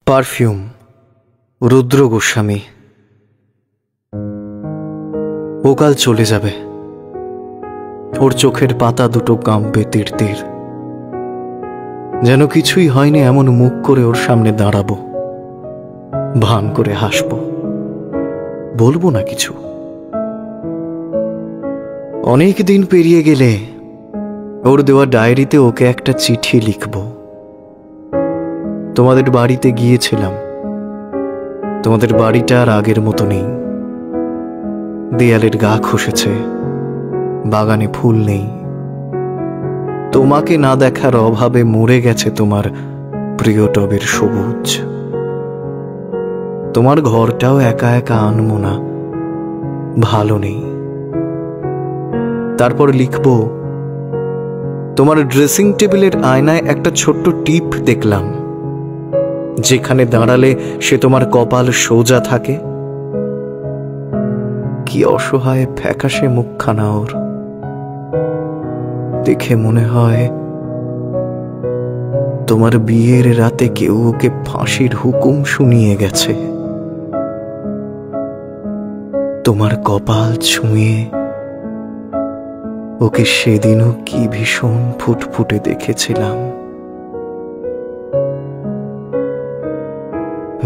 Perfume, রুদ্র গোস্বামী। ও কাল চলে যাবে, ওর চোখের পাতা দুটো কাঁপবে তীর তীর, যেন কিছুই হয়নি এমন মুখ করে ওর সামনে দাঁড়াবো, ভান করে হাসবো, বলবো না কিছু। অনেক দিন পেরিয়ে গেলে ওর দেওয়া ডায়েরিতে ওকে একটা চিঠি লিখব। তোমাদের বাড়িতে গিয়েছিলাম, তোমাদের বাড়িটা আর আগের মতো নেই। দেয়ালের গা খসেছে, বাগানে ফুল নেই। তোমাকে না দেখার অভাবে মরে গেছে তোমার প্রিয় টবের সবুজ। তোমার ঘরটাও একা একা আনমো না, ভালো নেই। তারপর লিখব, তোমার ড্রেসিং টেবিলের আয়নায় একটা ছোট্ট টিপ দেখলাম, যেখানে দাঁড়ালে সে তোমার কপাল সোজা থাকে। কি অসহায় ফ্যাকাশে মুখখানা ওর, দেখে মনে হয় তোমার বিয়ের রাতে কেউ ওকে ফাঁসির হুকুম শুনিয়ে গেছে। তোমার কপাল ছুঁয়ে ওকে সেদিনও কি ভীষণ ফুটফুটে দেখেছিলাম।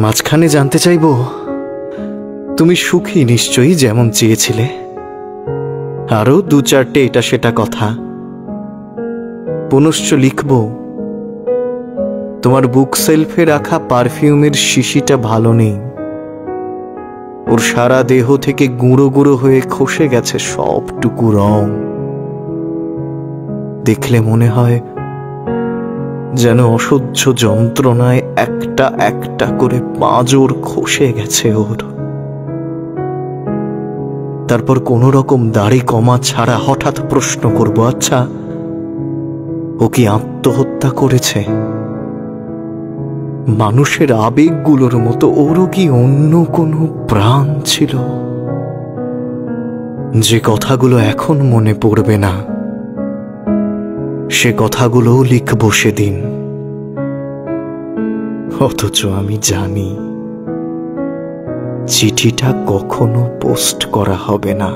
মাঝখানে জানতে চাইব, তুমি সুখী নিশ্চয়ই যেমন চেয়েছিলে। আরো দু চারটে এটা সেটা কথা। পুনশ্চ লিখব, তোমার বুক সেলফে রাখা পারফিউমের শিশিটা ভালো নেই। ওর সারা দেহ থেকে গুঁড়ো গুঁড়ো হয়ে খসে গেছে সবটুকু রং। দেখলে মনে হয় যেন অসহ্য যন্ত্রণায় একটা একটা করে পাঁজর খসে গেছে ওর। তারপর কোন রকম দাড়ি কমা ছাড়া হঠাৎ প্রশ্ন করব, আচ্ছা ও কি আত্মহত্যা করেছে? মানুষের আবেগগুলোর মতো ওরও কি অন্য কোনো প্রাণ ছিল? যে কথাগুলো এখন মনে পড়বে না, সে কথাগুলোও লিখব সেদিন। অথচ আমি জানি চিঠিটা কখনো পোস্ট করা হবে না।